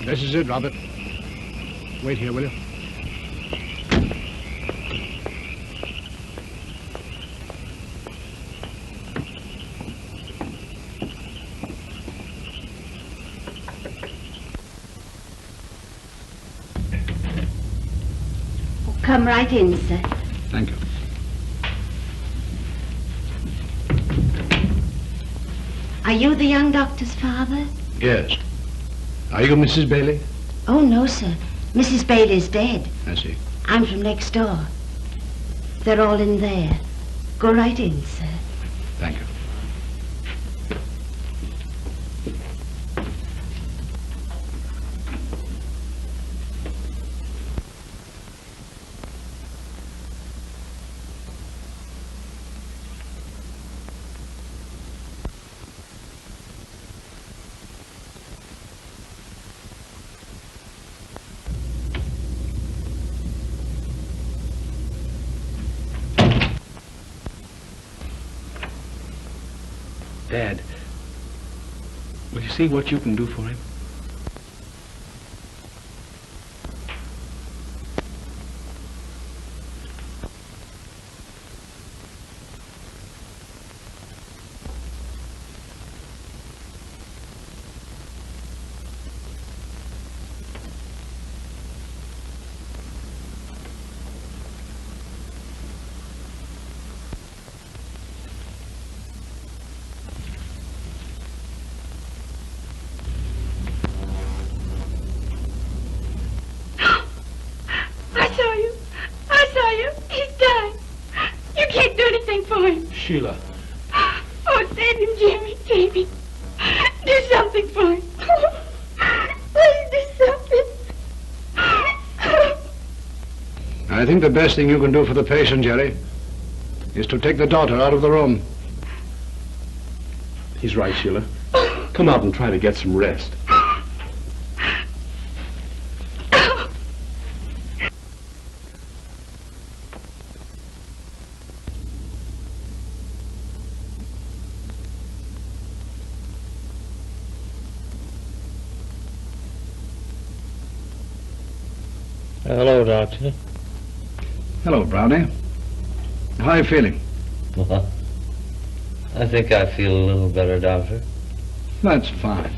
This is it, Robert. Wait here, will you? Come right in, sir. Thank you. Are you the young doctor's father? Yes. Are you Mrs. Bailey? Oh, no, sir. Mrs. Bailey's dead. I see. I'm from next door. They're all in there. Go right in, sir. Thank you. Dad, will you see what you can do for him? Sheila. Oh, save him, Jimmy. Save him. Do something for him. Please do something. I think the best thing you can do for the patient, Jerry, is to take the daughter out of the room. He's right, Sheila. Come out and try to get some rest. Hello, Doctor. Hello, Brownie. How are you feeling? Well, I think I feel a little better, Doctor. That's fine.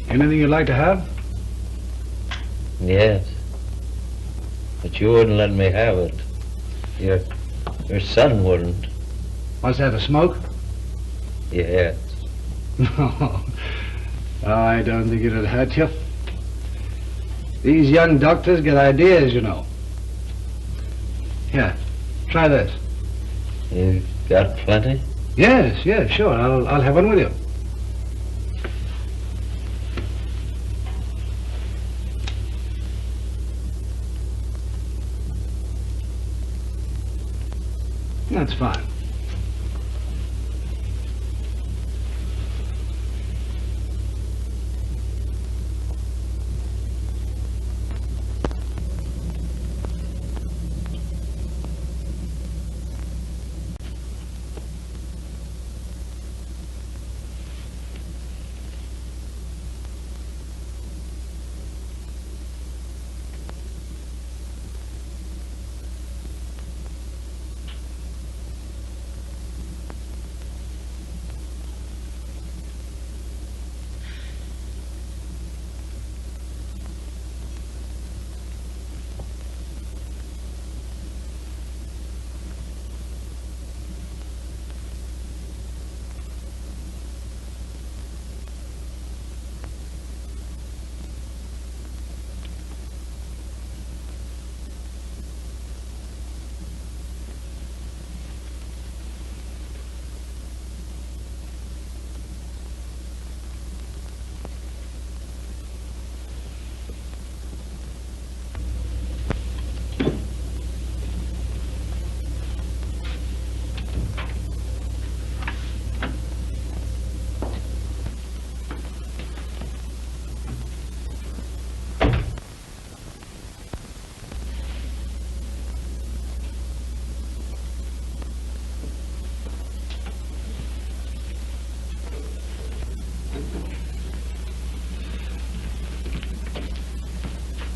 Anything you'd like to have? Yes. But you wouldn't let me have it. Your son wouldn't. What's that, a smoke? Yes. No. I don't think it'd hurt you. These young doctors get ideas, you know. Here, try this. You've got plenty? Yes, sure. I'll have one with you. That's fine.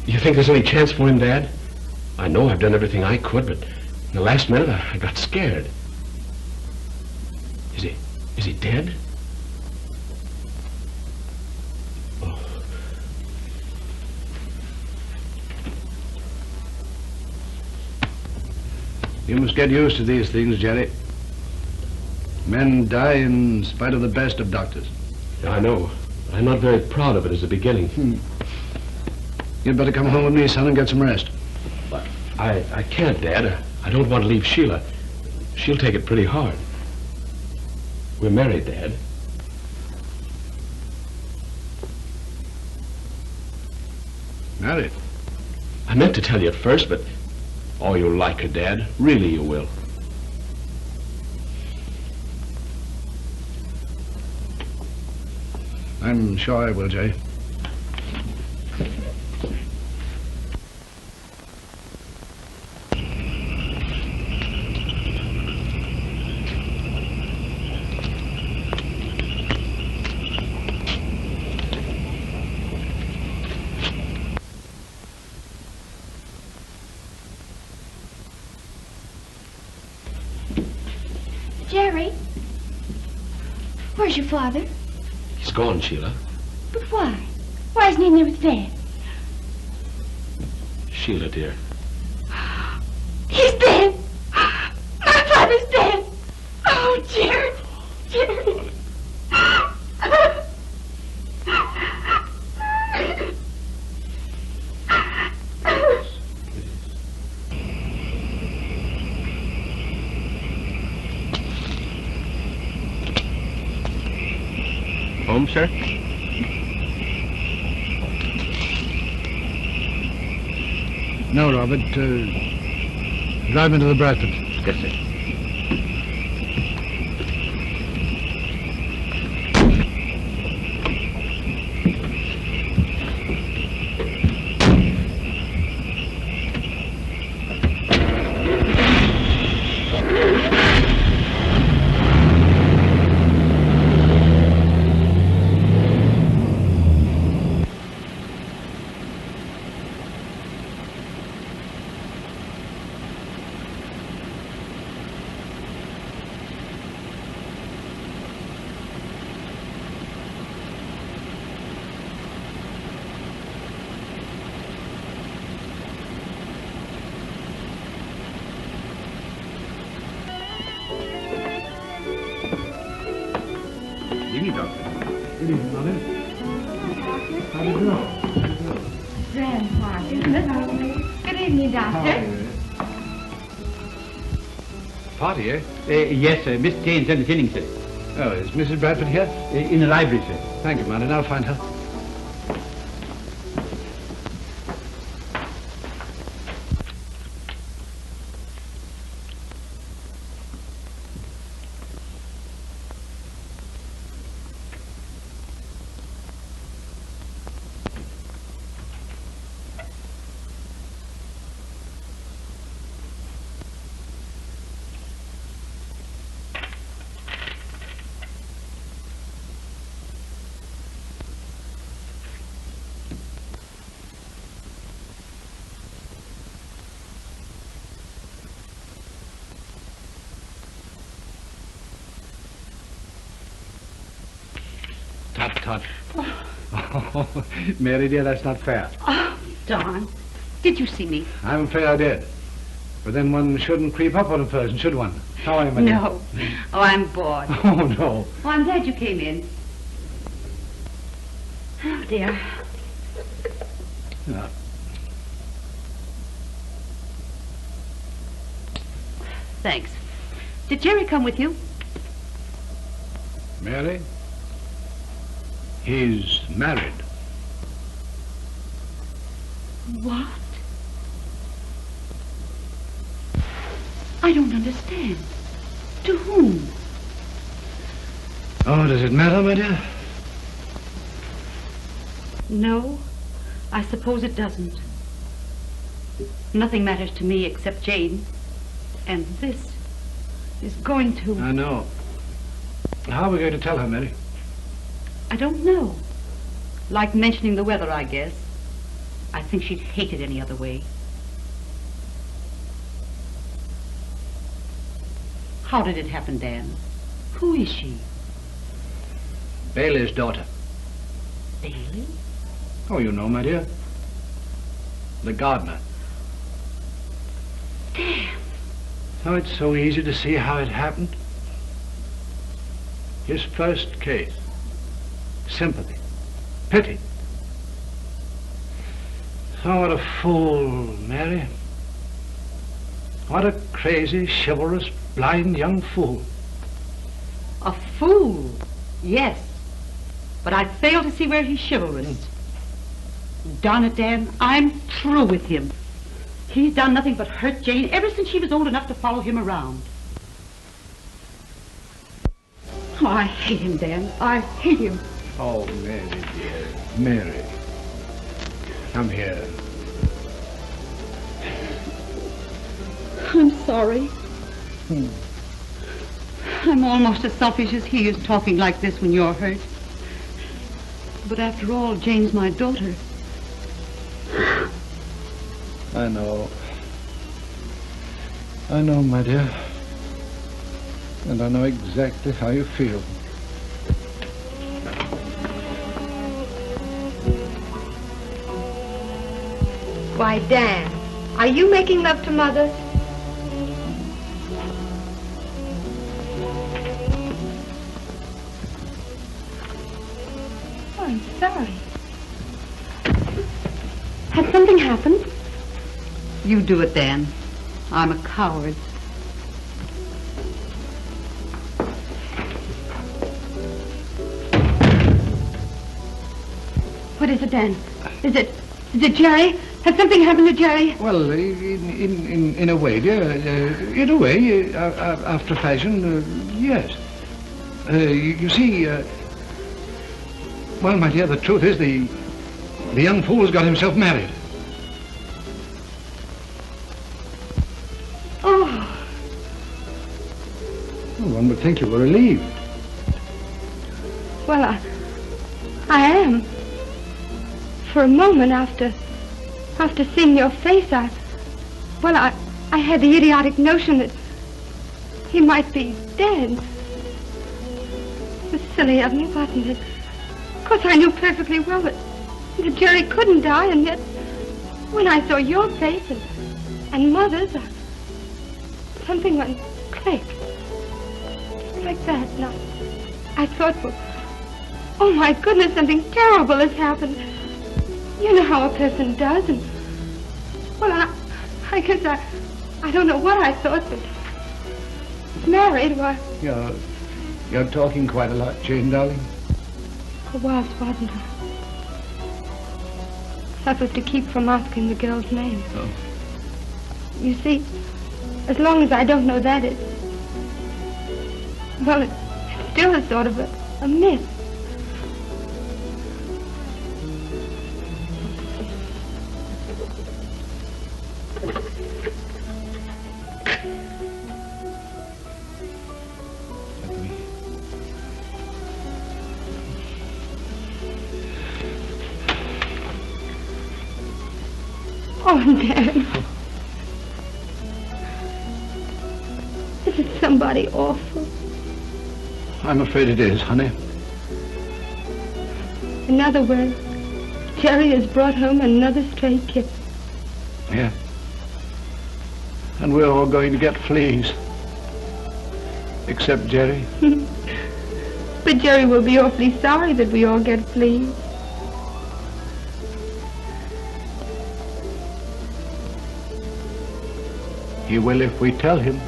You think there's any chance for him, Dad? I know I've done everything I could, but in the last minute I got scared. Is he dead? Oh. You must get used to these things, Jerry. Men die in spite of the best of doctors. Yeah, I know. I'm not very proud of it as a beginning. You'd better come home with me, son, and get some rest. But I can't, Dad. I don't want to leave Sheila. She'll take it pretty hard. We're married, Dad. Married? I meant to tell you at first, but... Oh, you'll like her, Dad. Really, you will. I'm sure I will, Jay. Jerry? Where's your father? He's gone, Sheila. But why? Why isn't he near with Dad? Sheila, dear. He's dead! My father's dead! Oh, Jerry! Jerry! Home, sir? No, Robert. Drive into the Bradford. Yes, sir. Evening, Doctor. Good evening, Mother. How do you know? Grand party, isn't it? Good evening, Doctor. party, eh? Yes, sir. Miss Jane's entertaining, sir. Oh, is Mrs. Bradford here? In the library, sir. Thank you, Martin. I'll find her. Tut, tut. Oh, Mary, dear, that's not fair. Oh, Don, did you see me? I'm afraid I did. But then one shouldn't creep up on a person, should one? How are you, my dear? No. Oh, I'm bored. Oh, no. Oh, I'm glad you came in. Oh, dear. Yeah. Thanks. Did Jerry come with you? Mary? He's married. What? I don't understand. To whom? Oh, does it matter, my dear? No, I suppose it doesn't. Nothing matters to me except Jane. And this is going to... I know. How are we going to tell her, Mary? I don't know. Like mentioning the weather, I guess. I think she'd hate it any other way. How did it happen, Dan? Who is she? Bailey's daughter. Bailey? Oh, you know, my dear. The gardener. Dan! Oh, it's so easy to see how it happened. His first case. Sympathy. Pity. Oh, what a fool, Mary. What a crazy, chivalrous, blind young fool. A fool, yes. But I fail to see where he's chivalrous. Darn it, Dan, I'm through with him. He's done nothing but hurt Jane ever since she was old enough to follow him around. Oh, I hate him, Dan. I hate him. Oh, Mary, dear. Mary. Come here. I'm sorry. I'm almost as selfish as he is talking like this when you're hurt. But after all, Jane's my daughter. I know. I know, my dear. And I know exactly how you feel. Why, Dan, are you making love to Mother? Oh, I'm sorry. Has something happened? You do it, Dan. I'm a coward. What is it, Dan? Is it Jerry? Has something happened to Jerry? Well, in a way, dear. In a way, after fashion, yes. You see, well, my dear, the truth is the young fool's got himself married. Oh. Well, one would think you were relieved. Well, I am. For a moment after seeing your face, I had the idiotic notion that he might be dead. It was silly of me, wasn't it? Of course, I knew perfectly well that Jerry couldn't die, and yet when I saw your face and Mother's, something went click. Like that, and I thought, well, oh my goodness, something terrible has happened. You know how a person does, and, well, I guess I don't know what I thought, but Married? Why, You're talking quite a lot, Jane, darling. I was, wasn't I? That was to keep from asking the girl's name. Oh. You see, as long as I don't know that, it's still a sort of a myth. Oh, Dad. This is somebody awful. I'm afraid it is, honey. In other words, Jerry has brought home another stray kitten. Yeah. And we're all going to get fleas. Except Jerry. But Jerry will be awfully sorry that we all get fleas. He will if we tell him.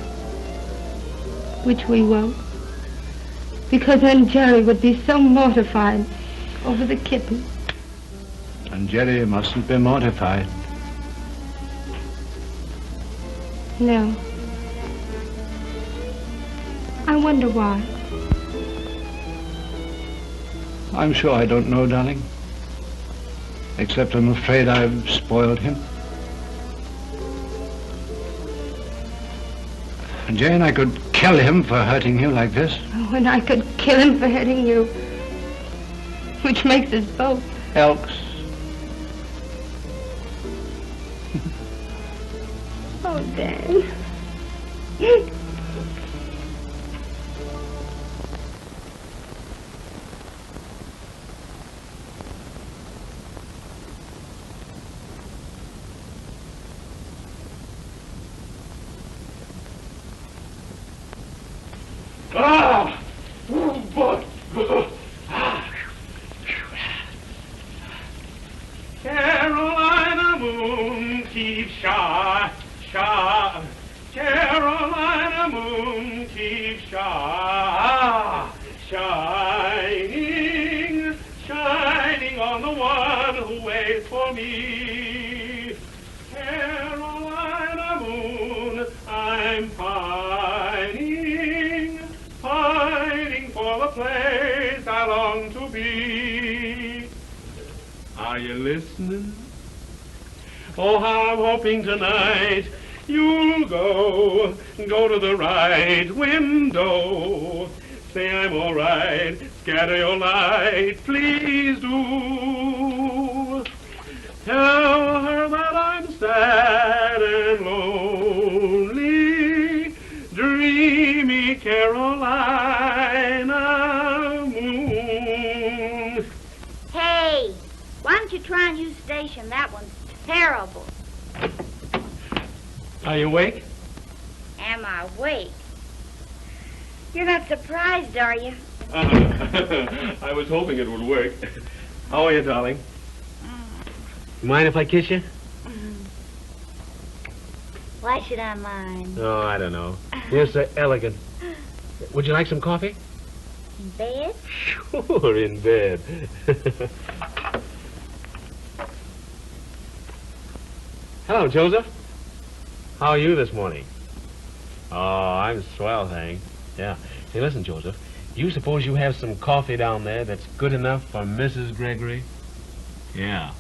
Which we won't. Because then Jerry would be so mortified over the kitten. And Jerry mustn't be mortified. No. I wonder why. I'm sure I don't know, darling. Except I'm afraid I've spoiled him. And Jane, I could kill him for hurting you like this. Oh, and I could kill him for hitting you. Which makes us both. Elks. Oh, Dan. Ah! Oh, boy! Carolina moon keeps shy. Carolina moon keeps shining on the one who waits for me. Carolina moon, I'm pining for the place I long to be. Are you listening? Oh, how I'm hoping tonight you'll go to the right window. Say I'm all right, scatter your light, please do. Tell her that I'm sad and lonely, dreamy Carolina moon. Hey, why don't you try and use station? That one's terrible. Are you awake? Am I awake? You're not surprised, are you? I was hoping it would work. How are you, darling? You mind if I kiss you? Why should I mind? Oh, I don't know. You're so elegant. Would you like some coffee? In bed? Sure, in bed. Hello, Joseph. How are you this morning? Oh, I'm swell, Hank. Yeah. Hey, listen, Joseph. You suppose you have some coffee down there that's good enough for Mrs. Gregory? Yeah.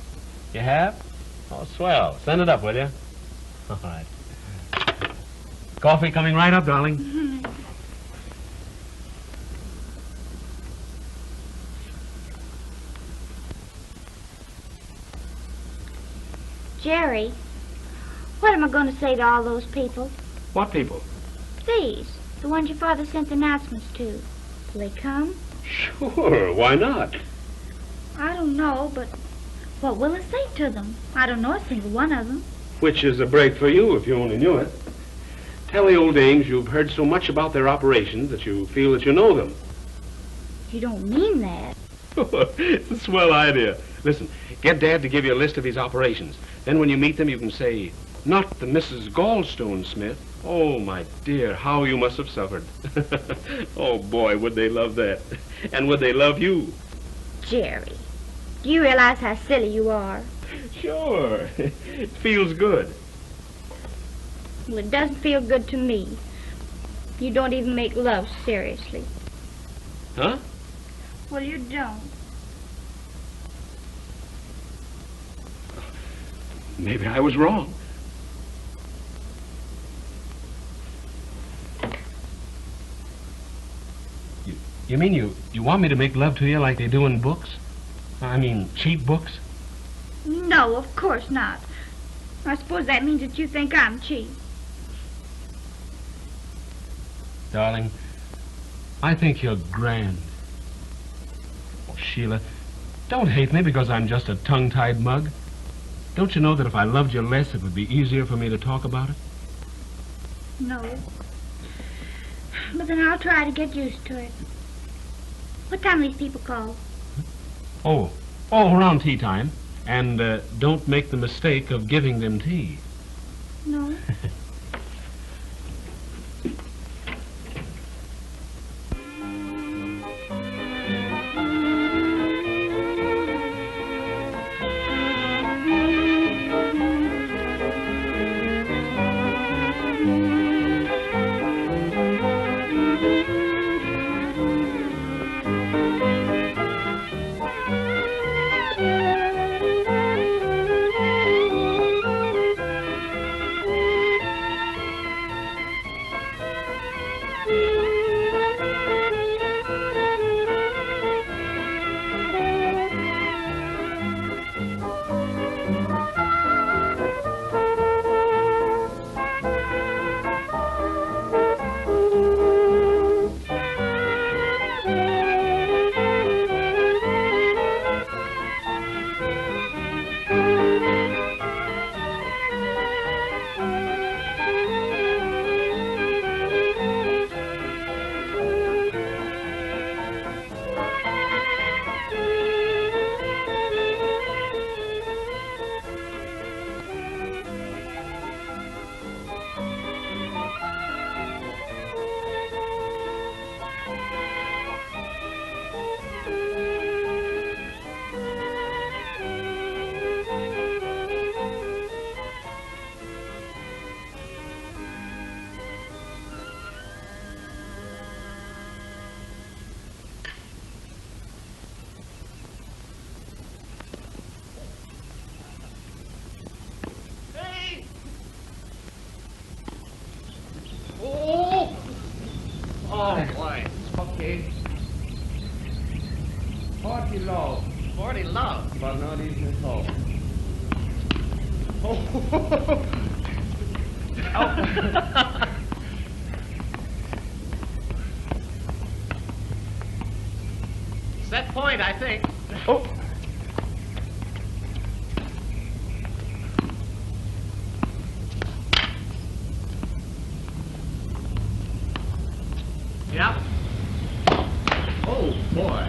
You have? Oh, swell. Send it up, will you? All right. Coffee coming right up, darling. Jerry, what am I going to say to all those people? What people? These, the ones your father sent the announcements to. Will they come? Sure, why not? I don't know, but what will I say to them? I don't know a single one of them. Which is a break for you if you only knew it. Tell the old dames you've heard so much about their operations that you feel that you know them. You don't mean that. It's a swell idea. Listen, get Dad to give you a list of his operations. Then when you meet them, you can say, not the Mrs. Gallstone Smith. Oh, my dear, how you must have suffered. Oh, boy, would they love that. And would they love you? Jerry, do you realize how silly you are? Sure. It feels good. Well, it doesn't feel good to me. You don't even make love seriously. Huh? Well, you don't. Maybe I was wrong. You mean you want me to make love to you like they do in books? I mean, cheap books? No, of course not. I suppose that means that you think I'm cheap. Darling, I think you're grand. Oh, Sheila, don't hate me because I'm just a tongue-tied mug. Don't you know that if I loved you less, it would be easier for me to talk about it? No. But then I'll try to get used to it. What time do these people call? Oh, around tea time. And don't make the mistake of giving them tea. No. Oh, boy. Okay. 40 low. 40 low. But not even at all. Set point, I think. Oh. Yep. Oh, boy.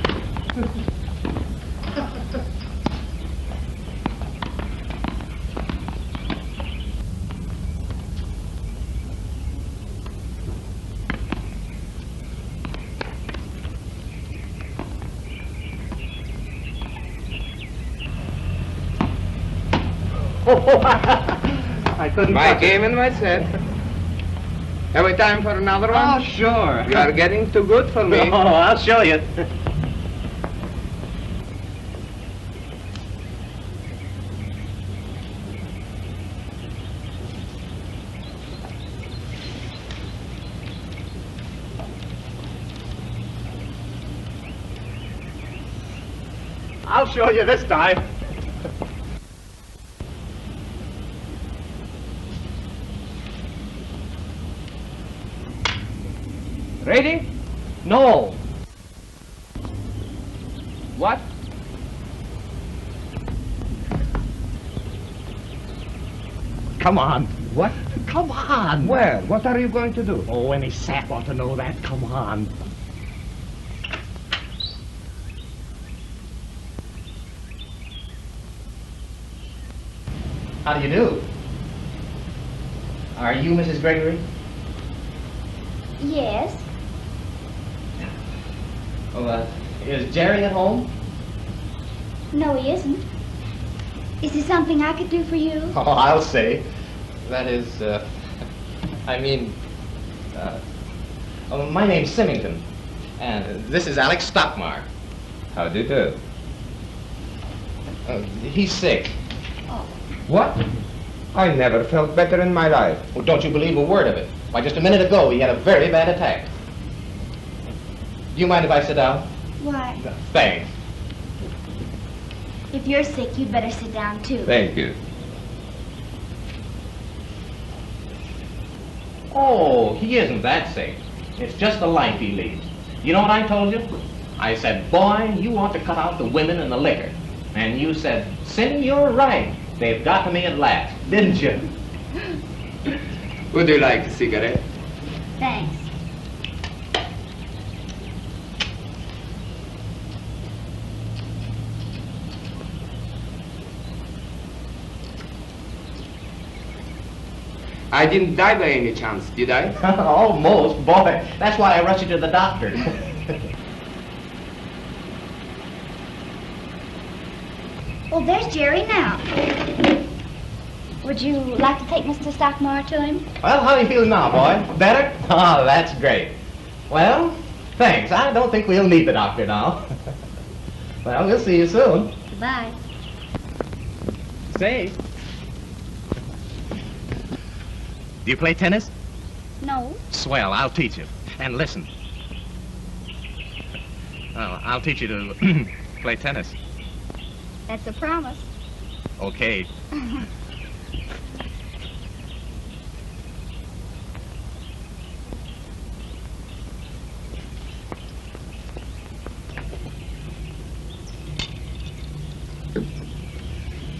I couldn't. My game and my set. Have we time for another one? Oh, sure. You are getting too good for me. Oh, I'll show you. I'll show you this time. Ready? No. What? Come on. What? Come on. Where? What are you going to do? Oh, any sap ought to know that. Come on. How do you do? Are you Mrs. Gregory? Yes. Well, is Jerry at home? No, he isn't. Is there something I could do for you? Oh, I'll say. That is, my name's Symington, and this is Alex Stockmar. How do you do? He's sick. What? I never felt better in my life. Well, don't you believe a word of it. Why, just a minute ago, he had a very bad attack. Do you mind if I sit down? Why? Thanks. If you're sick, you'd better sit down, too. Thank you. Oh, he isn't that sick. It's just the life he leads. You know what I told you? I said, boy, you ought to cut out the women and the liquor. And you said, Cindy, you're right. They've got to me at last, didn't you? Would you like a cigarette? Thanks. I didn't die by any chance, did I? Almost, boy. That's why I rushed you to the doctor. Well, there's Jerry now. Would you like to take Mr. Stockmar to him? Well, how do you feel now, boy? Better? Oh, that's great. Well, thanks. I don't think we'll need the doctor now. Well, we'll see you soon. Goodbye. Say. Do you play tennis? No. Swell, I'll teach you. And listen. Well, I'll teach you to play tennis. That's a promise. Okay.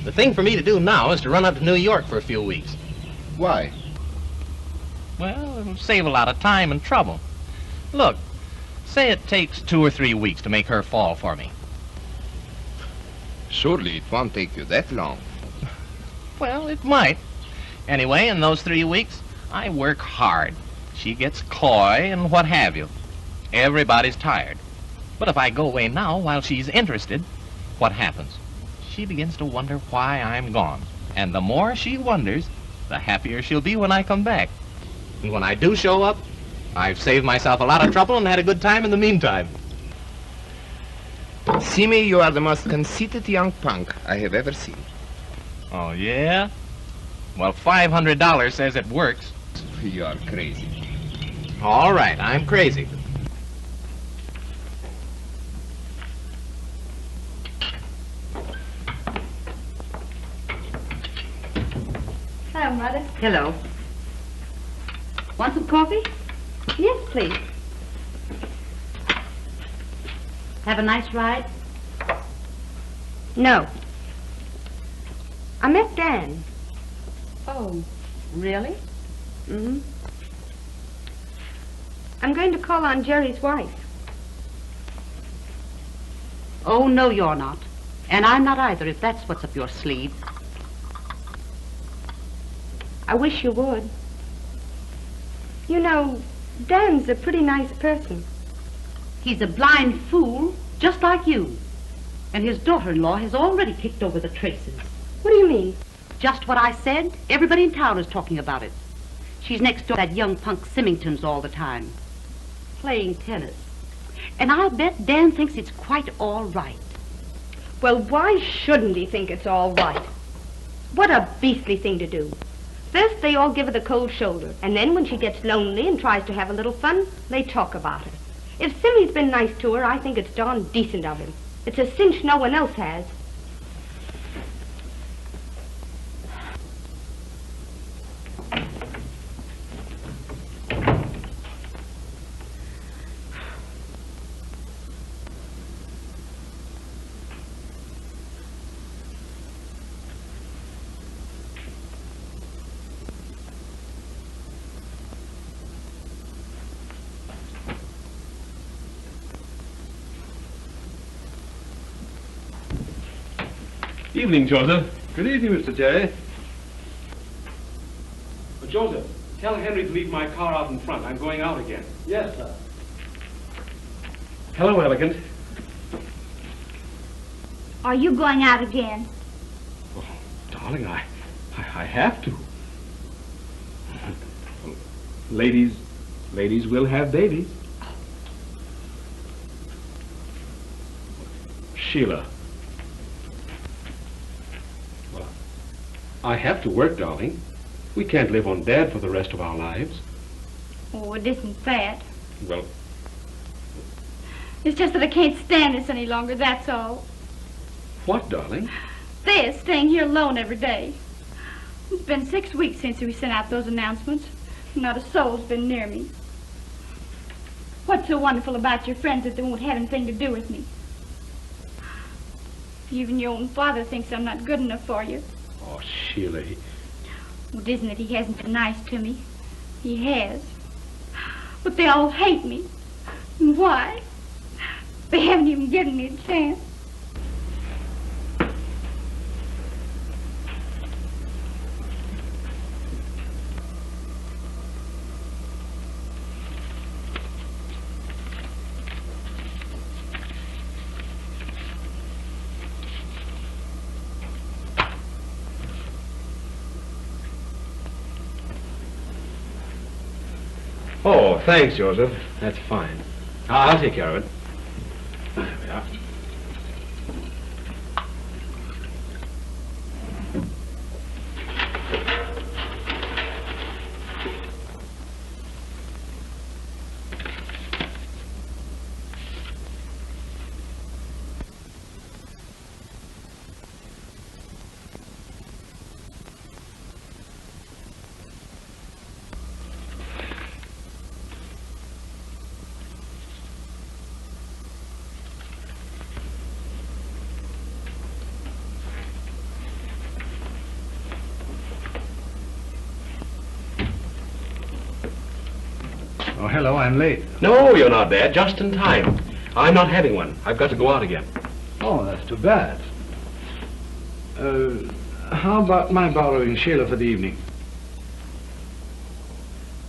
The thing for me to do now is to run up to New York for a few weeks. Why? Well, it'll save a lot of time and trouble. Look, say it takes 2 or 3 weeks to make her fall for me. Surely it won't take you that long. Well, it might. Anyway, in those 3 weeks, I work hard. She gets coy and what have you. Everybody's tired. But if I go away now while she's interested, what happens? She begins to wonder why I'm gone. And the more she wonders, the happier she'll be when I come back. And when I do show up, I've saved myself a lot of trouble and had a good time in the meantime. Simi, you are the most conceited young punk I have ever seen. Oh, yeah? Well, $500 says it works. You are crazy. All right, I'm crazy. Hello, Mother. Hello. Want some coffee? Yes, please. Have a nice ride? No. I met Dan. Oh, really? Mm-hmm. I'm going to call on Jerry's wife. Oh, no, you're not. And I'm not either, if that's what's up your sleeve. I wish you would. You know, Dan's a pretty nice person. He's a blind fool, just like you. And his daughter-in-law has already kicked over the traces. What do you mean? Just what I said. Everybody in town is talking about it. She's next door to that young punk Symington's all the time, playing tennis. And I'll bet Dan thinks it's quite all right. Well, why shouldn't he think it's all right? What a beastly thing to do. First, they all give her the cold shoulder, and then when she gets lonely and tries to have a little fun, they talk about her. If Simmy's been nice to her, I think it's darn decent of him. It's a cinch no one else has. Evening, Joseph. Good evening, Mr. Jerry. Joseph, tell Henry to leave my car out in front. I'm going out again. Yes, sir. Hello, Elegant. Are you going out again? Oh, darling, I have to. Ladies will have babies. Sheila. Well, I have to work, darling. We can't live on Dad for the rest of our lives. Oh, it isn't that. Well, It's just that I can't stand this any longer, that's all. what, darling? This, staying here alone every day. It's been 6 weeks since we sent out those announcements. Not a soul's been near me. What's so wonderful about your friends that they won't have anything to do with me? Even your own father thinks I'm not good enough for you. Oh, Sheila, Well, it isn't that he hasn't been nice to me. He has. But they all hate me. And why? They haven't even given me a chance. Oh, thanks, Joseph. That's fine. I'll take care of it. There we are. Oh, hello, I'm late. No, you're not, Dad. Just in time. I'm not having one. I've got to go out again. Oh, that's too bad. How about my borrowing Sheila for the evening?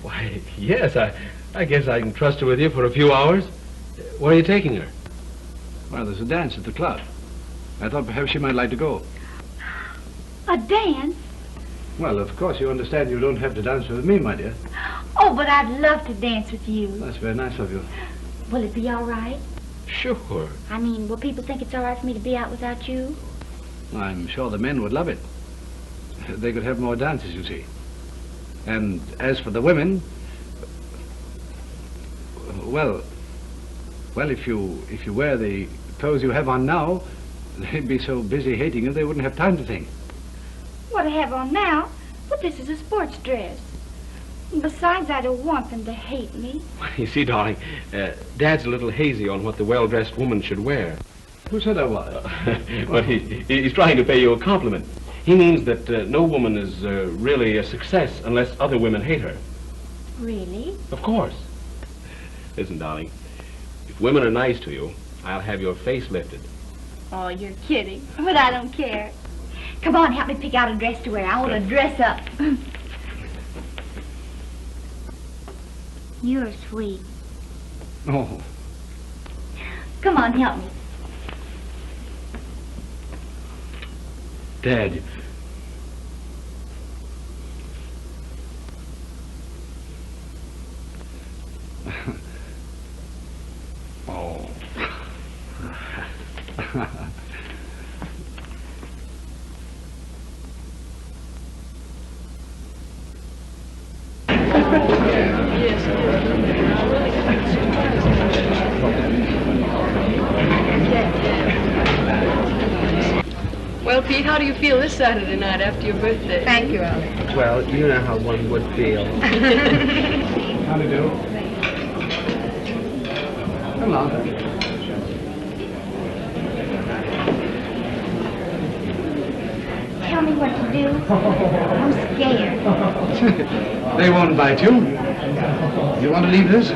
Why, yes, I guess I can trust her with you for a few hours. Where are you taking her? Well, there's a dance at the club. I thought perhaps she might like to go. A dance? Well, of course, you understand you don't have to dance with me, my dear. Oh, but I'd love to dance with you. That's very nice of you. Will it be all right? Sure. I mean, will people think it's all right for me to be out without you? I'm sure the men would love it. They could have more dances, you see. And as for the women, well, if you wear the clothes you have on now, they'd be so busy hating you they wouldn't have time to think. What I have on now? But this is a sports dress. And besides, I don't want them to hate me. You see, darling, Dad's a little hazy on what the well-dressed woman should wear. Who said I was? Well, he's trying to pay you a compliment. He means that no woman is really a success unless other women hate her. Really? Of course. Listen, darling, if women are nice to you, I'll have your face lifted. Oh, you're kidding. But I don't care. Come on, help me pick out a dress to wear. I want to dress up. You're sweet. Oh, Come on, help me. Dad. oh. Well, Pete, how do you feel this Saturday night after your birthday? Thank you, Alex. Well, you know how one would feel. How do you do? Come along. Tell me what to do. I'm scared. They won't bite you. You want to leave this? Do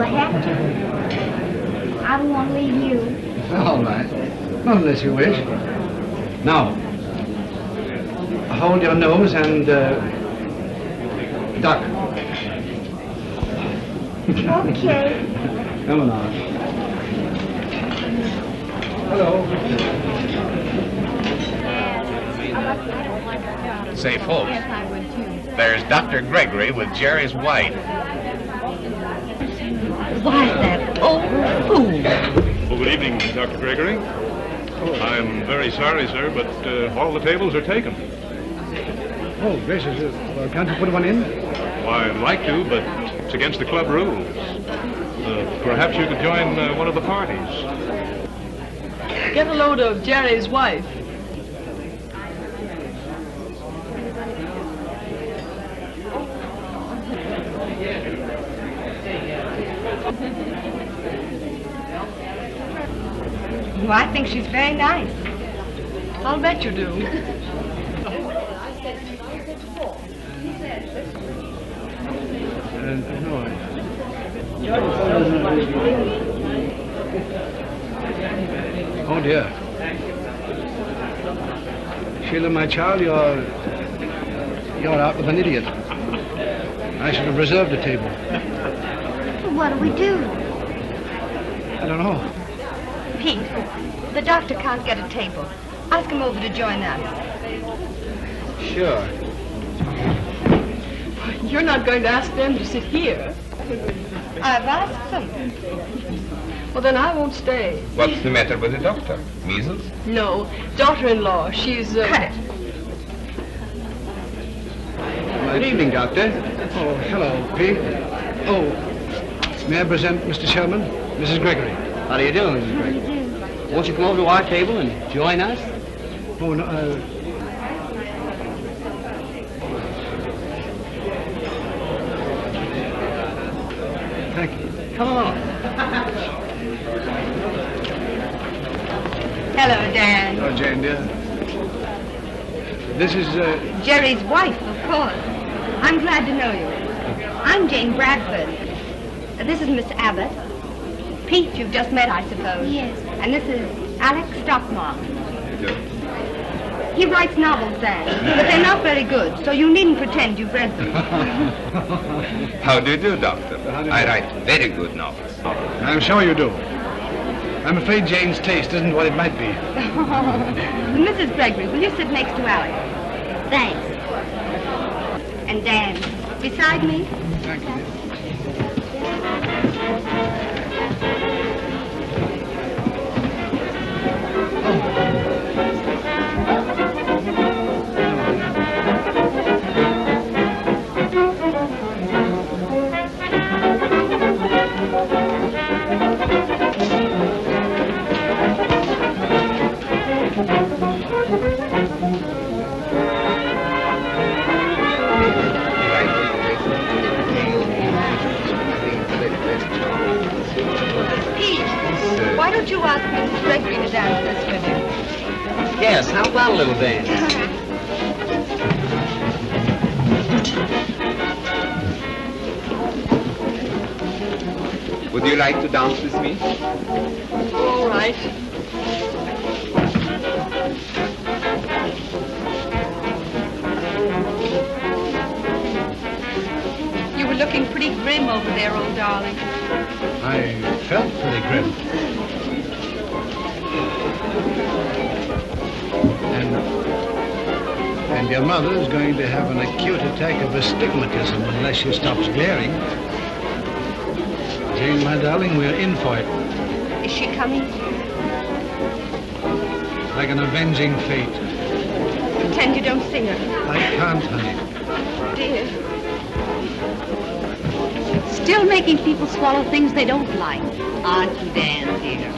I have to? I don't want to leave you. All right. Not unless you wish. Now, hold your nose and duck. Okay. Come on now. Hello. Say, folks, there's Dr. Gregory with Jerry's wife. Why, that old fool. Well, good evening, Dr. Gregory. I'm very sorry, sir, but all the tables are taken. Oh, gracious. Can't you put one in? Well, I'd like to, but it's against the club rules. Perhaps you could join one of the parties. Get a load of Jerry's wife. Well, I think she's very nice. I'll bet you do. No. Oh, dear. Sheila, my child, you're out with an idiot. I should have reserved a table. What do we do? I don't know. Pete, the doctor can't get a table. Ask him over to join us. Sure. You're not going to ask them to sit here. I've asked them. Well, then I won't stay. What's the matter with the doctor? Measles? No, daughter-in-law. She's... Cut it. Good evening, Doctor. Oh, hello, Pete. Oh, may I present Mr. Sherman, Mrs. Gregory? How do you do, Mrs. Gregory? Won't you come over to our table and join us? Oh, no, thank you. Come along. Hello, Dan. Oh, Jane, dear. This is, Jerry's wife, of course. I'm glad to know you. I'm Jane Bradford. This is Miss Abbott. Pete, you've just met, I suppose. Yes. And this is Alex Stockmar. He writes novels, Dan, but they're not very good, so you needn't pretend you've read them. How do you do, Doctor? I write very good novels. I'm sure you do. I'm afraid Jane's taste isn't what it might be. Mrs. Gregory, will you sit next to Alex? Thanks. And Dan, beside me? Thank you. Why don't you ask Mrs. Gregory to dance this with you? Yes, how about a little dance? Would you like to dance with me? All right. You were looking pretty grim over there, old darling. I felt pretty grim. And your mother's going to have an acute attack of astigmatism unless she stops glaring. Jane, my darling, we're in for it. Is she coming? Like an avenging fate. Pretend you don't see her. I can't, honey. Dear. Still making people swallow things they don't like, aren't you, Dan, dear?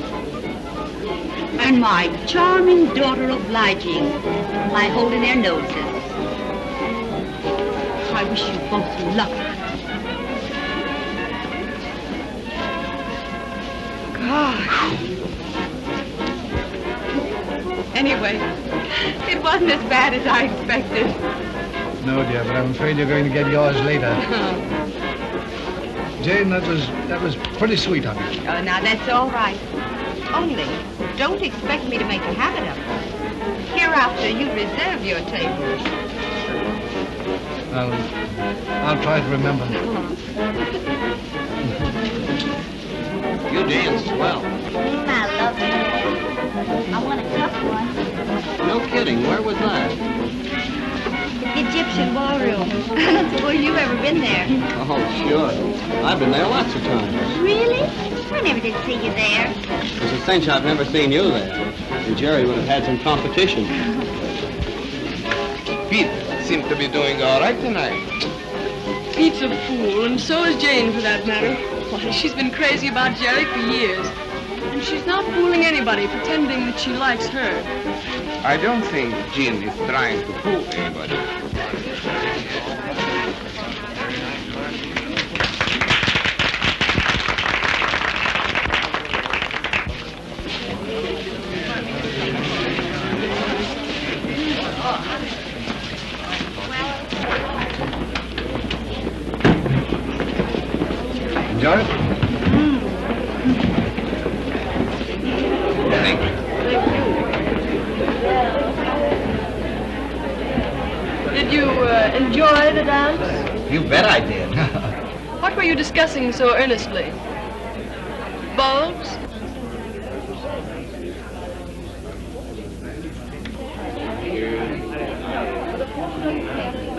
And my charming daughter obliging by holding their noses. I wish you both luck. Gosh. Anyway, it wasn't as bad as I expected. No, dear, but I'm afraid you're going to get yours later. Jane, that was pretty sweet of you. Oh, now that's all right. Only, don't expect me to make a habit of it. Hereafter, you reserve your table. I'll try to remember. You danced well. I love it. I want a tough one. No kidding. Where was that? The Egyptian ballroom. I don't suppose you've ever been there. Oh, sure. I've been there lots of times. Really? I never did see you there. It's a cinch I've never seen you there. And Jerry would have had some competition. Pete seems to be doing all right tonight. Pete's a fool, and so is Jane, for that matter. Why, she's been crazy about Jerry for years. And she's not fooling anybody, pretending that she likes her. I don't think Jean is trying to fool anybody. Enjoy it? Thank you. Did you enjoy the dance? You bet I did. What were you discussing so earnestly? Bulbs?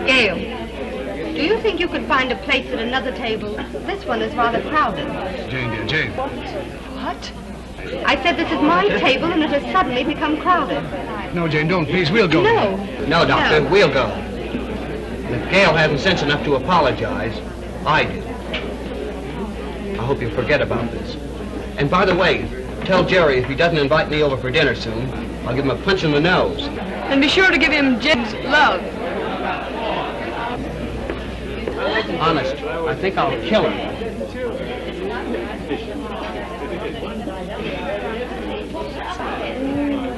Gail, do you think you could find a place at another table? This one is rather crowded. Jane, dear, Jane. What? I said this is my table and it has suddenly become crowded. No, Jane, don't, please. We'll go. No. No, Doctor, we'll go. If Gail hadn't sense enough to apologize, I did. I hope you forget about this. And by the way, tell Jerry if he doesn't invite me over for dinner soon, I'll give him a punch in the nose. And be sure to give him Jane's love. Honest, I think I'll kill him.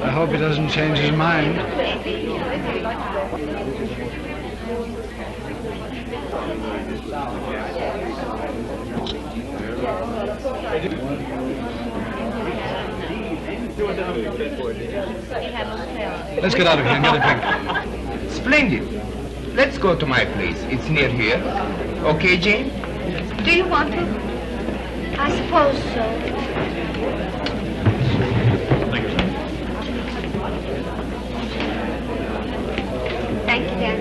I hope he doesn't change his mind. Let's get out of here and get a drink. Splendid. Let's go to my place. It's near here. Okay, Jane? Do you want to? I suppose so. Thank you, Dan.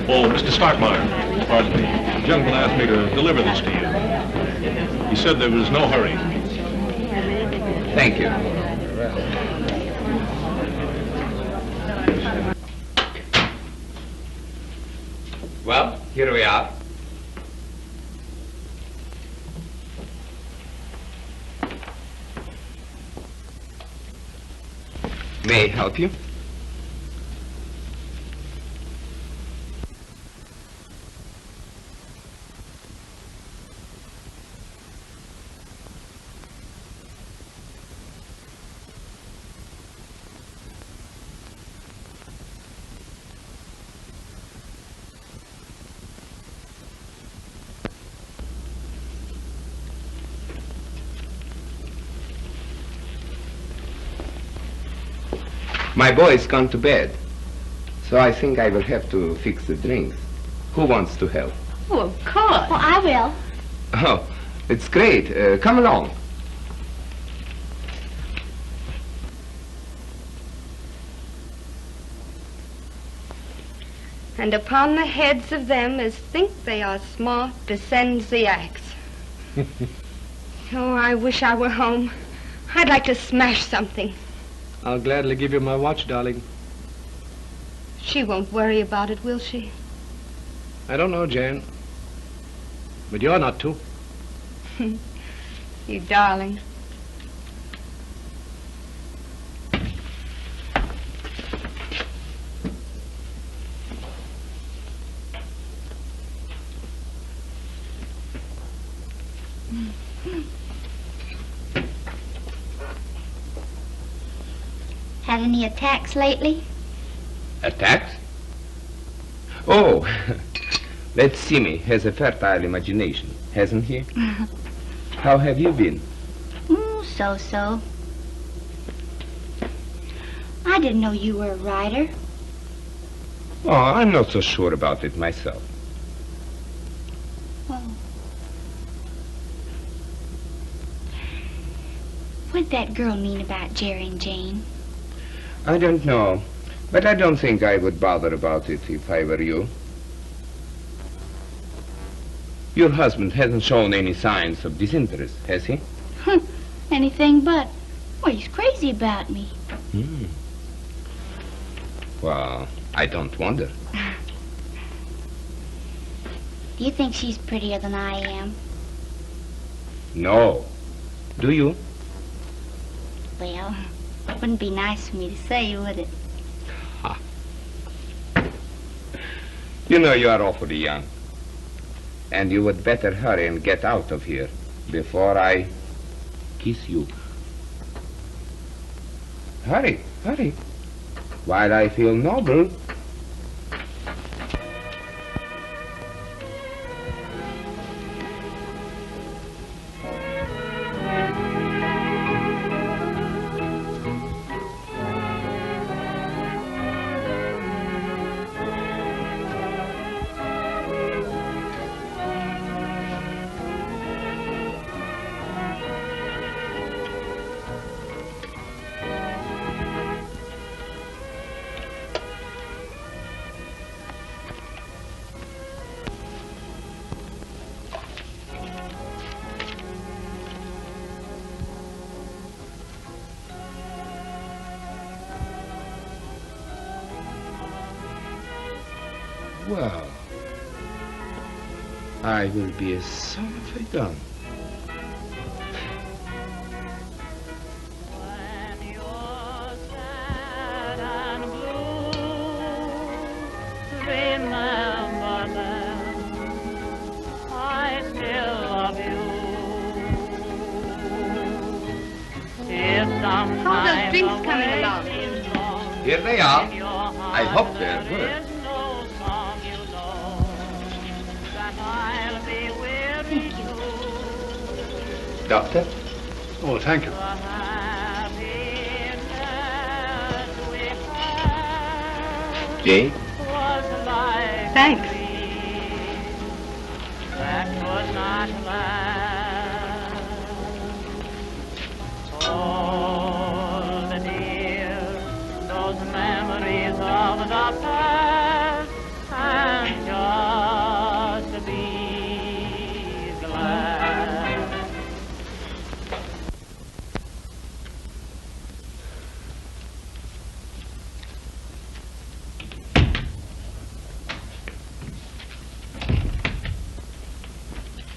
Oh, Mr. Stockmeyer, pardon me. The gentleman asked me to deliver this to you. He said there was no hurry. Thank you. Well, here we are. May I help you? My boy's gone to bed, so I think I will have to fix the drinks. Who wants to help? Oh, of course. Well, I will. Oh, it's great. Come along. And upon the heads of them as think they are smart descends the axe. Oh, I wish I were home. I'd like to smash something. I'll gladly give you my watch, darling. She won't worry about it, will she? I don't know, Jane. But you're not too. You darling. Had any attacks lately? Attacks? Oh, that Simi has a fertile imagination, hasn't he? How have you been? So-so. I didn't know you were a writer. Oh, I'm not so sure about it myself. Well, what'd that girl mean about Jerry and Jane? I don't know, but I don't think I would bother about it if I were you. Your husband hasn't shown any signs of disinterest, has he? Anything but. Well, he's crazy about me. Well, I don't wonder. Do you think she's prettier than I am? No. Do you? Well, it wouldn't be nice for me to say, would it? You know you are awfully young. And you would better hurry and get out of here before I kiss you. Hurry, hurry. While I feel noble. Well, I will be a son of a gun. How are those drinks coming along? Here they are. I hope they're good. Doctor? Oh, thank you. Jane? Thanks. Oh, the dear, those memories of the past, and just be glad.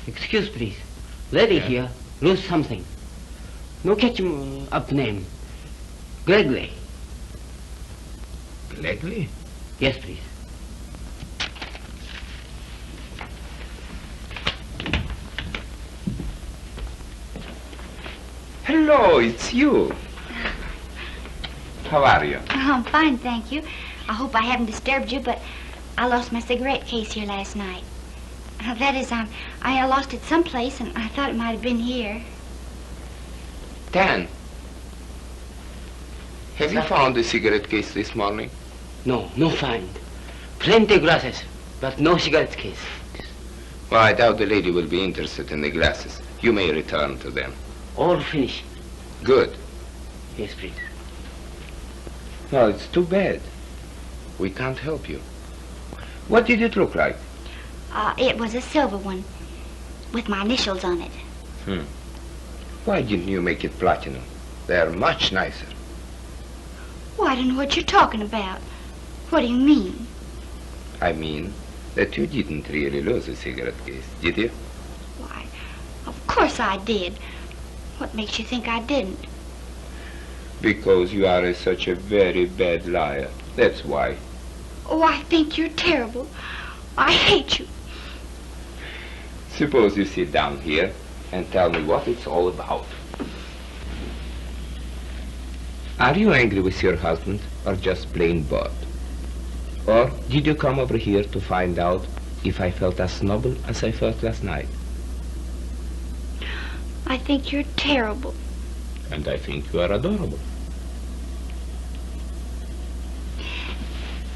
Excuse, please. Lady here lose something. No catch him up name. Gregory. Gregory? Yes, please. Hello, it's you. How are you? Oh, I'm fine, thank you. I hope I haven't disturbed you, but I lost my cigarette case here last night. That is, I lost it someplace, and I thought it might have been here. Dan, have you found the cigarette case this morning? No, no find. Plenty glasses, but no cigarette case. Well, I doubt the lady will be interested in the glasses. You may return to them. All finished. Good. Yes, please. Well, it's too bad. We can't help you. What did it look like? It was a silver one, with my initials on it. Why didn't you make it platinum? They're much nicer. Well, I don't know what you're talking about. What do you mean? I mean that you didn't really lose a cigarette case, did you? Why, of course I did. What makes you think I didn't? Because you are such a very bad liar. That's why. Oh, I think you're terrible. I hate you. Suppose you sit down here and tell me what it's all about. Are you angry with your husband or just plain bored? Or did you come over here to find out if I felt as noble as I felt last night? I think you're terrible. And I think you are adorable.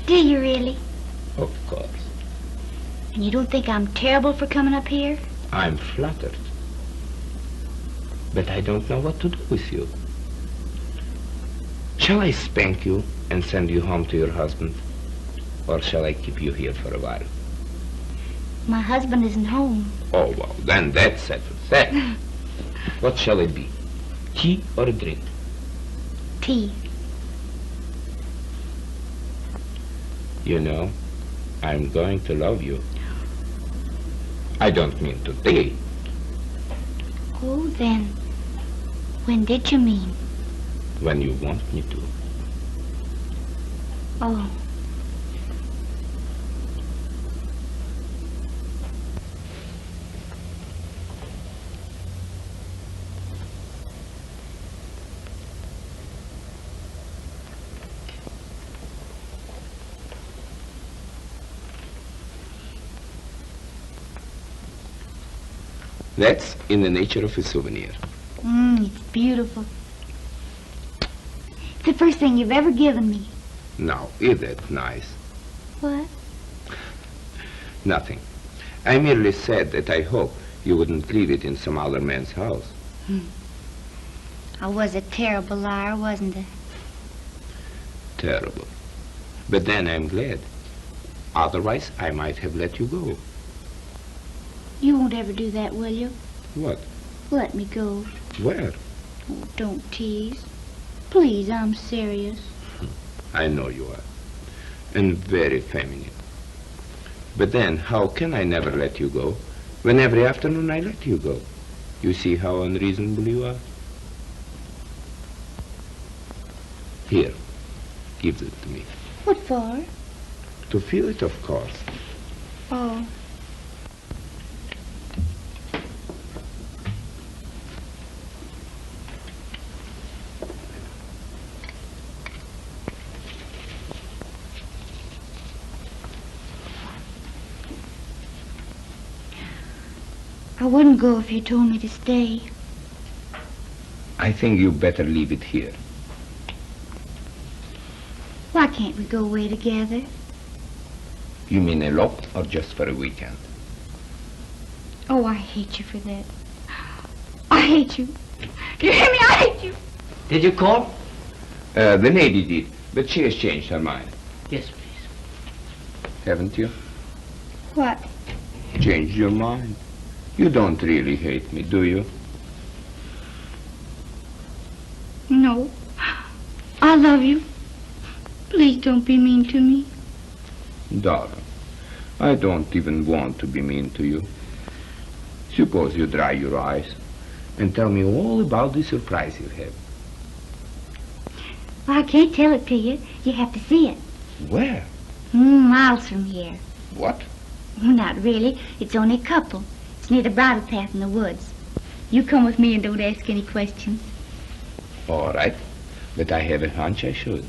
Do you really? Of course. And you don't think I'm terrible for coming up here? I'm flattered. But I don't know what to do with you. Shall I spank you and send you home to your husband? Or shall I keep you here for a while? My husband isn't home. Oh, well, then that settles that. What shall it be? Tea or a drink? Tea. You know, I'm going to love you. I don't mean today. Oh, then, when did you mean? When you want me to. Oh. That's in the nature of a souvenir. It's beautiful. It's the first thing you've ever given me. Now, is that nice? What? Nothing. I merely said that I hope you wouldn't leave it in some other man's house. I was a terrible liar, wasn't I? Terrible. But then I'm glad. Otherwise, I might have let you go. You won't ever do that, will you? What? Let me go. Where? Oh, don't tease. Please, I'm serious. I know you are. And very feminine. But then, how can I never let you go when every afternoon I let you go? You see how unreasonable you are? Here, give it to me. What for? To feel it, of course. Oh. I wouldn't go if you told me to stay. I think you better leave it here. Why can't we go away together? You mean elope or just for a weekend? Oh, I hate you for that. I hate you. Do you hear me? I hate you. Did you call? The lady did, but she has changed her mind. Yes, please. Haven't you? What? Changed your mind. You don't really hate me, do you? No. I love you. Please don't be mean to me. Darling, I don't even want to be mean to you. Suppose you dry your eyes and tell me all about the surprise you have. Well, I can't tell it to you. You have to see it. Where? Miles from here. What? Well, not really. It's only a couple. It's near the bridle path in the woods. You come with me and don't ask any questions. All right, but I have a hunch I should.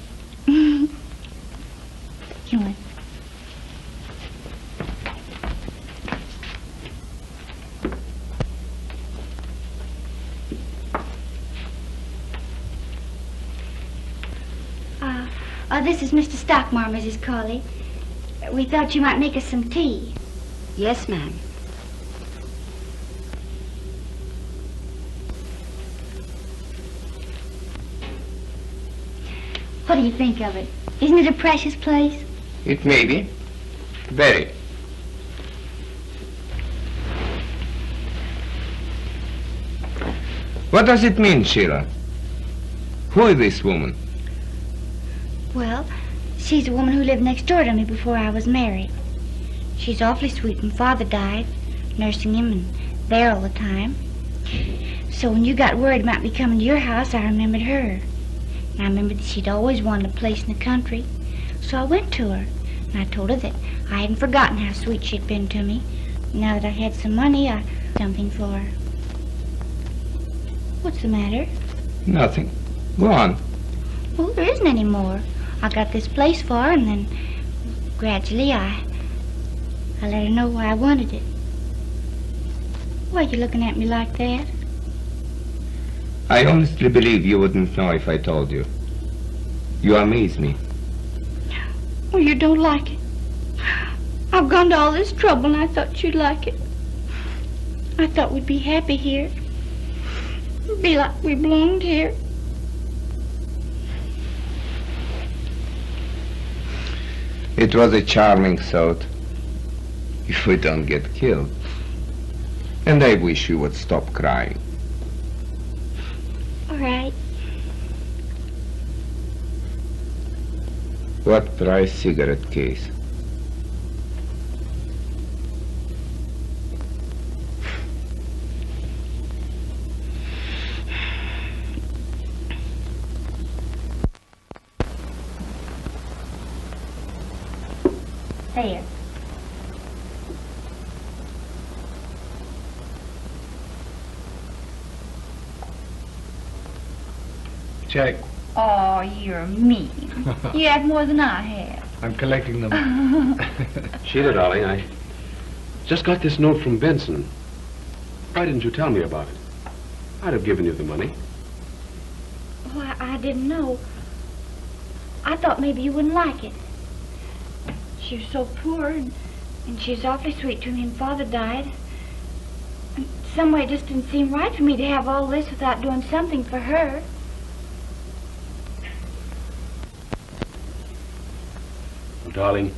Come on. This is Mr. Stockmar, Mrs. Colley. We thought you might make us some tea. Yes, ma'am. What do you think of it? Isn't it a precious place? It may be. Very. What does it mean, Sheila? Who is this woman? Well, she's a woman who lived next door to me before I was married. She's awfully sweet when Father died, nursing him and there all the time. So when you got worried about me coming to your house, I remembered her. And I remembered that she'd always wanted a place in the country. So I went to her, and I told her that I hadn't forgotten how sweet she'd been to me. Now that I had some money, I did something for her. What's the matter? Nothing. Go on. Well, there isn't any more. I got this place for her, and then gradually I let her know why I wanted it. Why are you looking at me like that? I honestly believe you wouldn't know if I told you. You amaze me. Well, you don't like it. I've gone to all this trouble and I thought you'd like it. I thought we'd be happy here. Be like we belonged here. It was a charming thought. If we don't get killed. And I wish you would stop crying. All right. What price cigarette case? There. Check. Oh, you're mean. You have more than I have. I'm collecting them. Sheila, darling, I just got this note from Benson. Why didn't you tell me about it? I'd have given you the money. Oh, I didn't know. I thought maybe you wouldn't like it. She was so poor, and she was awfully sweet to me, and Father died. And some way it just didn't seem right for me to have all this without doing something for her. Oh, darling,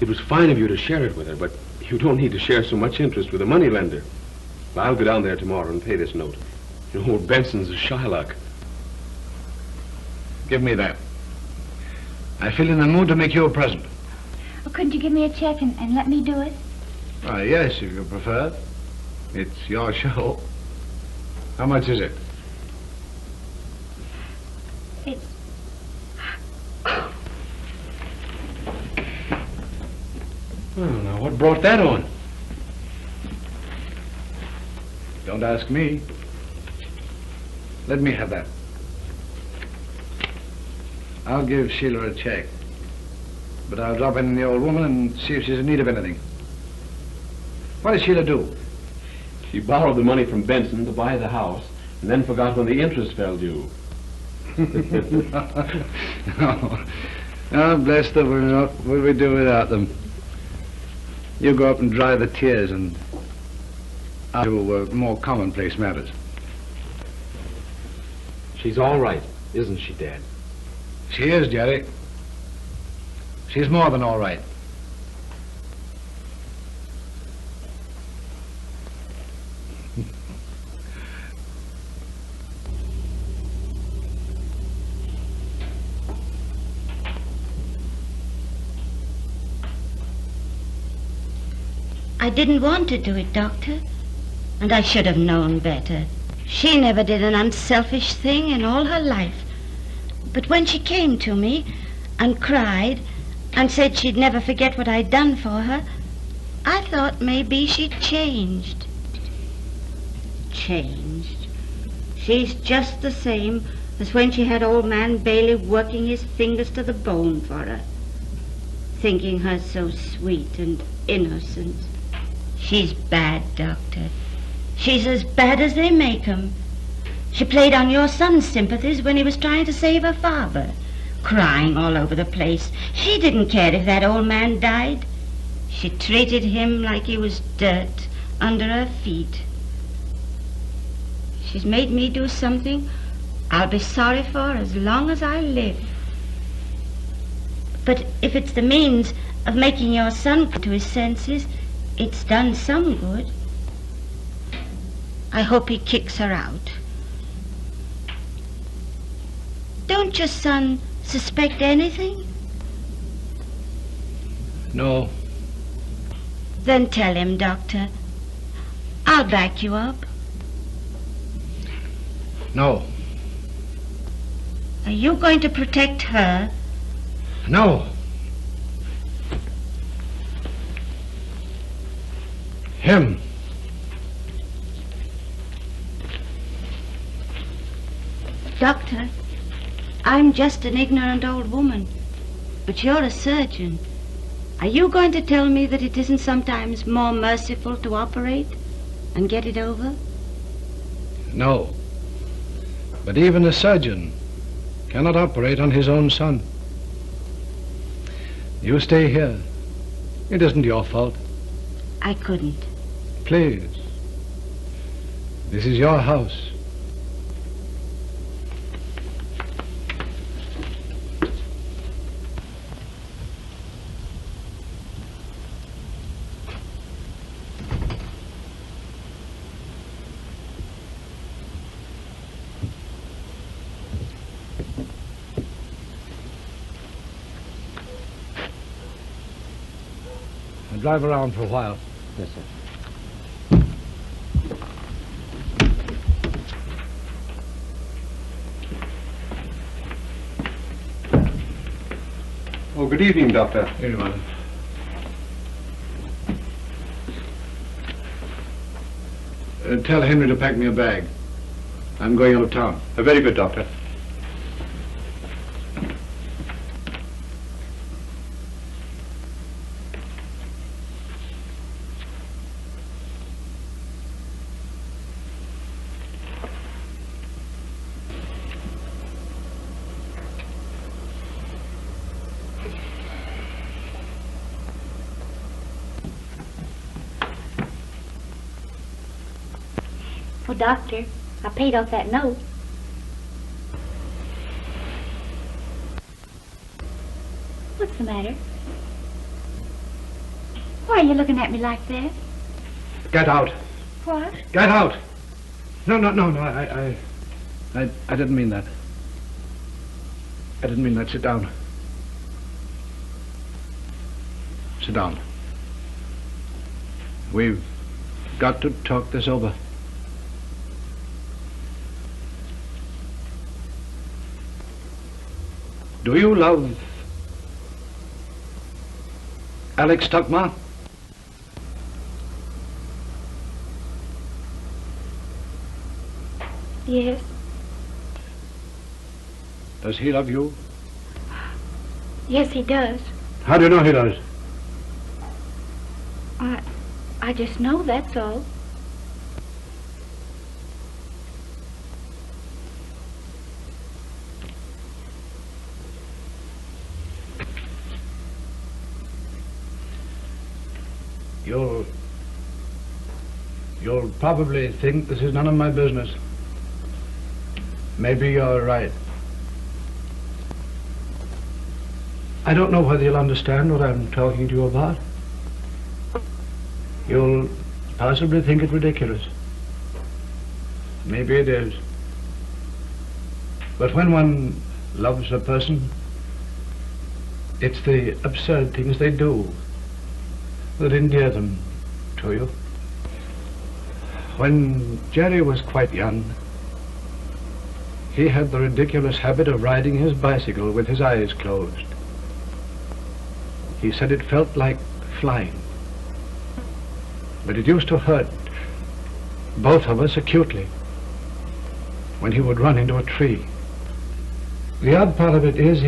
it was fine of you to share it with her, but you don't need to share so much interest with a moneylender. I'll go down there tomorrow and pay this note. You know, old Benson's a Shylock. Give me that. I feel in the mood to make you a present. Oh, couldn't you give me a check and let me do it? Yes, if you prefer. It's your show. How much is it? It's... Oh, now what brought that on? Don't ask me. Let me have that. I'll give Sheila a check. But I'll drop in the old woman and see if she's in need of anything. What does Sheila do? She borrowed the money from Benson to buy the house, and then forgot when the interest fell due. Oh, bless them. What would we do without them? You go up and dry the tears and I'll do more commonplace matters. She's all right, isn't she, Dad? She is, Jerry. She's more than all right. I didn't want to do it, Doctor. And I should have known better. She never did an unselfish thing in all her life. But when she came to me and cried and said she'd never forget what I'd done for her, I thought maybe she'd changed. Changed? She's just the same as when she had old man Bailey working his fingers to the bone for her, thinking her so sweet and innocent. She's bad, Doctor. She's as bad as they make 'em. She played on your son's sympathies when he was trying to save her father, crying all over the place. She didn't care if that old man died. She treated him like he was dirt under her feet. She's made me do something I'll be sorry for as long as I live. But if it's the means of making your son come to his senses, it's done some good. I hope he kicks her out. Don't your son suspect anything? No. Then tell him, Doctor. I'll back you up. No. Are you going to protect her? No. Him. Doctor, I'm just an ignorant old woman, but you're a surgeon. Are you going to tell me that it isn't sometimes more merciful to operate and get it over? No. But even a surgeon cannot operate on his own son. You stay here It isn't your fault. I couldn't. Please. This is your house. I'll drive around for a while. Yes, sir. Oh, good evening, Doctor. Here you are. Tell Henry to pack me a bag. I'm going out of town. Very good, Doctor. Oh, Doctor, I paid off that note. What's the matter? Why are you looking at me like that? Get out. What? Get out. No. I didn't mean that. I didn't mean that. Sit down. Sit down. We've got to talk this over. Do you love Alex Tuckmar? Yes. Does he love you? Yes, he does. How do you know he does? I just know, that's all. You'll probably think this is none of my business. Maybe you're right. I don't know whether you'll understand what I'm talking to you about. You'll possibly think it ridiculous. Maybe it is. But when one loves a person, it's the absurd things they do that endear them to you. When Jerry was quite young, he had the ridiculous habit of riding his bicycle with his eyes closed. He said it felt like flying. But it used to hurt both of us acutely when he would run into a tree. The odd part of it is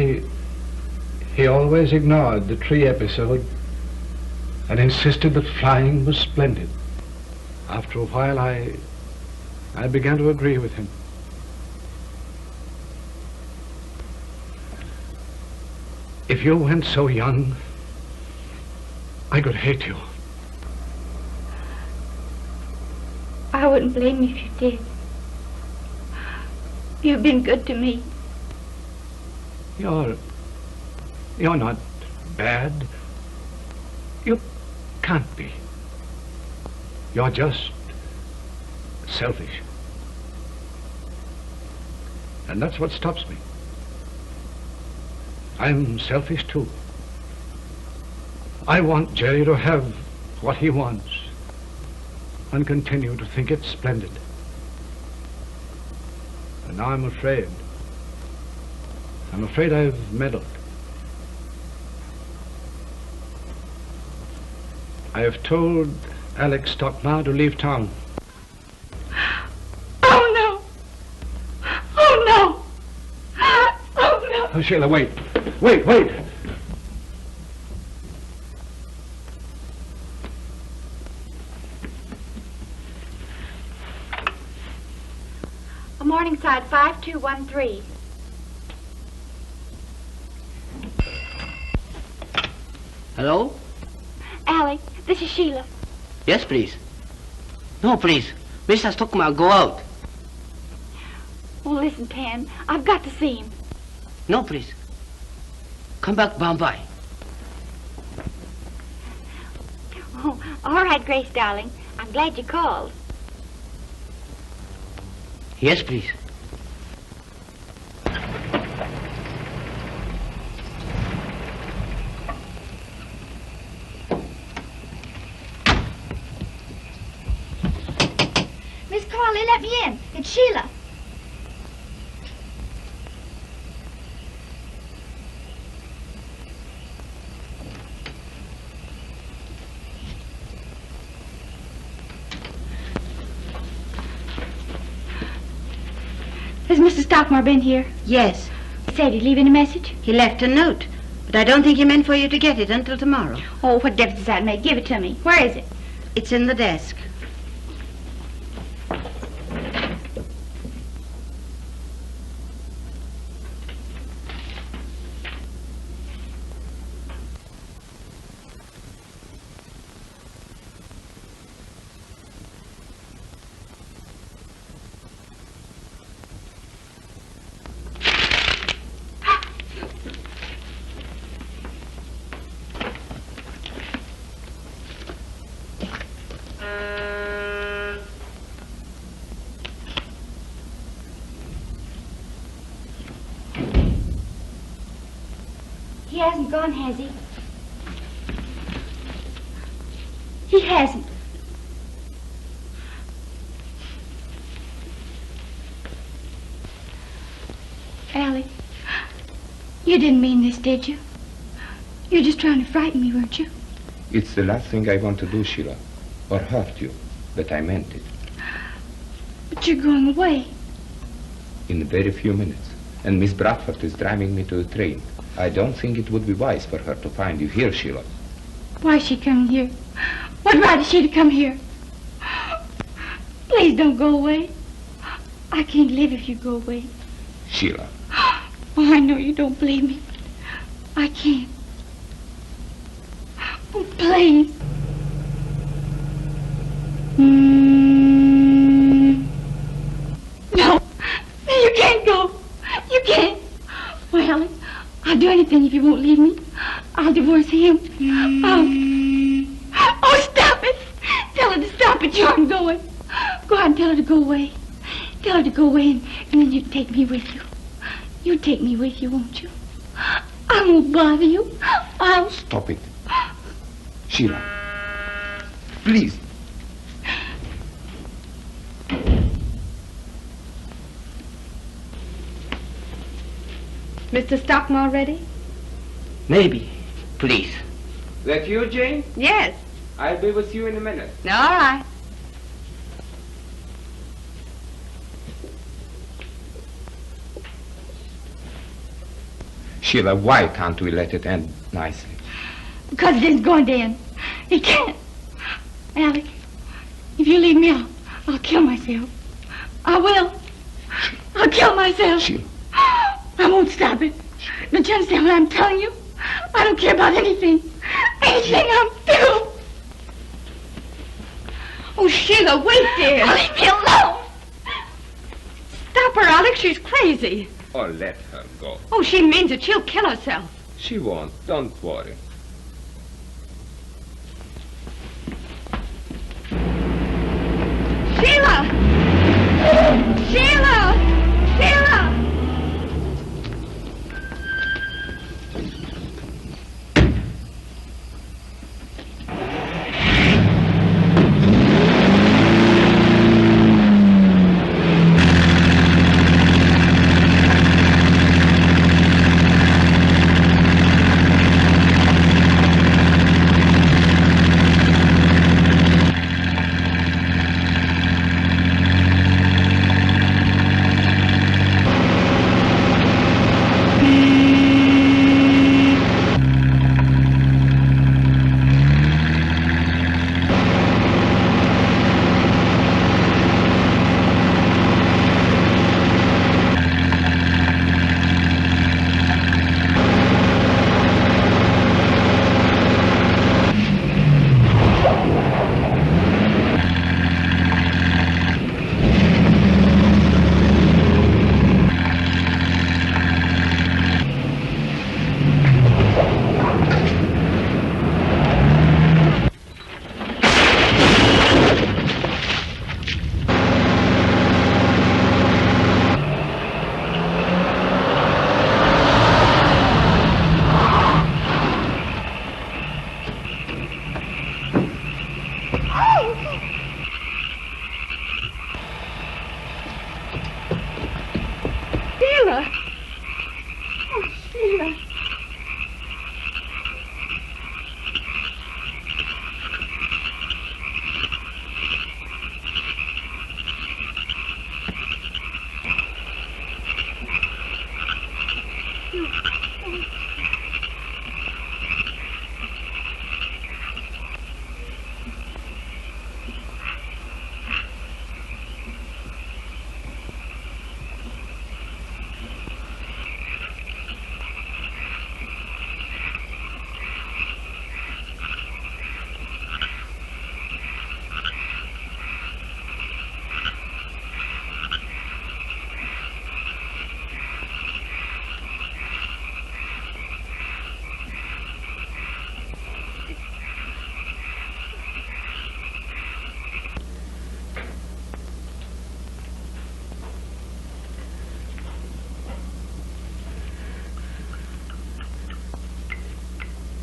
he always ignored the tree episode and insisted that flying was splendid. After a while, I began to agree with him. If you went so young, I could hate you. I wouldn't blame you if you did. You've been good to me. You're not bad. You can't be. You're just selfish. And that's what stops me. I'm selfish too. I want Jerry to have what he wants and continue to think it splendid. And now I'm afraid I've meddled. I have told Alex Tuckmar to leave town. Oh, no. Oh, no. Oh, no. Oh, Sheila, wait. Wait. Morningside 5213. Hello? Alec, this is Sheila. Yes, please. No, please. Mr. Stockmar, go out. Oh, listen, Pan. I've got to see him. No, please. Come back by. Oh, all right, Grace, darling. I'm glad you called. Yes, please. Miss Carly, let me in. It's Sheila. Has Mr. Stockmar been here? Yes. Said he'd leave any message? He left a note, but I don't think he meant for you to get it until tomorrow. Oh, what difference does that make? Give it to me. Where is it? It's in the desk. He hasn't gone, has he? He hasn't. Alec, you didn't mean this, did you? You're just trying to frighten me, weren't you? It's the last thing I want to do, Sheila, or hurt you, but I meant it. But you're going away. In a very few minutes, and Miss Bradford is driving me to the train. I don't think it would be wise for her to find you here, Sheila. Why is she coming here? What right is she to come here? Please don't go away. I can't live if you go away. Sheila. Well, I know you don't believe me. I can't. Oh, please. No. You can't go. You can't. Well, Alec, I'll do anything if you won't leave me. I'll divorce him. Oh, stop it. Tell her to stop it. You aren't going. Go out and tell her to go away. Tell her to go away, and then you take me with you. You take me with you, won't you? I won't bother you. I'll... Stop it. Sheila. Please. Mr. Stockmar ready? Maybe. Please. That you, Jane? Yes. I'll be with you in a minute. All right. Sheila, why can't we let it end nicely? Because it isn't going to end. It can't. Alec, if you leave me, I'll kill myself. I will. I'll kill myself. Sheila. I won't stop it. Don't you understand what I'm telling you? I don't care about anything. Anything, I'm through. Oh, Sheila, wait, dear. Leave me alone. Stop her, Alex. She's crazy. Oh, let her go. Oh, she means it. She'll kill herself. She won't. Don't worry. Sheila! Sheila! Sheila! Sheila. Oh, Sheila.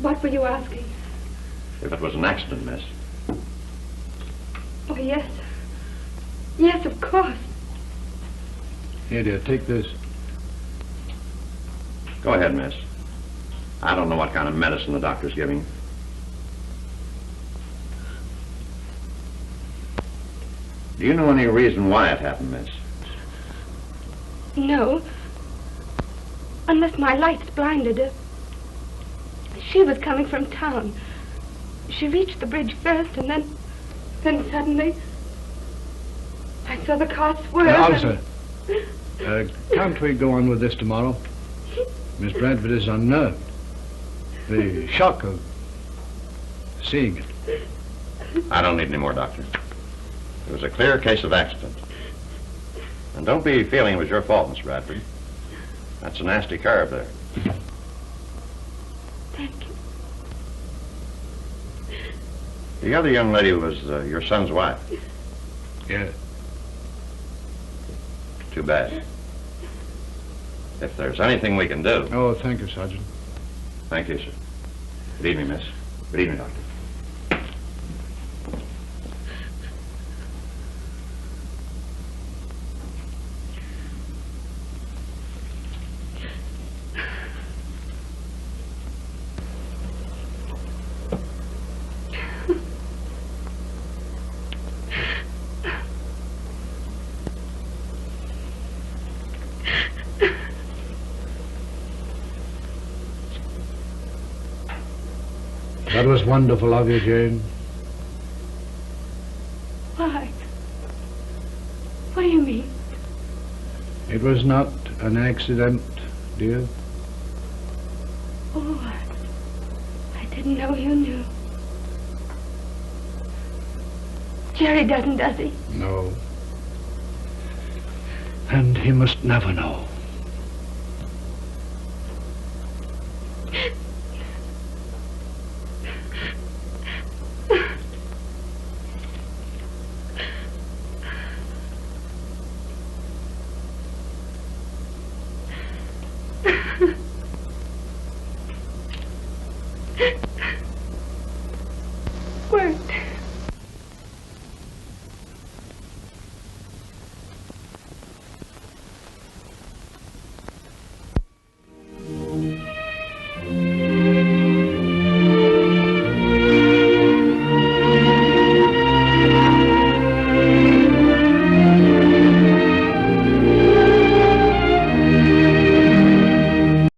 What were you asking? If it was an accident, miss. Oh, yes. Yes, of course. Here, dear, take this. Go ahead, miss. I don't know what kind of medicine the doctor's giving. Do you know any reason why it happened, miss? No. Unless my lights blinded her. She was coming from town. She reached the bridge first, and then suddenly, I saw the car swerve. Officer, can't we go on with this tomorrow? Miss Bradford is unnerved. The shock of seeing it. I don't need any more, Doctor. It was a clear case of accident. And don't be feeling it was your fault, Miss Bradford. That's a nasty curve there. Thank you. The other young lady was your son's wife. Yes. Too bad. If there's anything we can do... Oh, thank you, Sergeant. Thank you, sir. Good evening, miss. Good evening, Doctor. That was wonderful of you, Jane. Why? What do you mean? It was not an accident, dear. Oh, I didn't know you knew. Jerry doesn't, does he? No. And he must never know. Worked.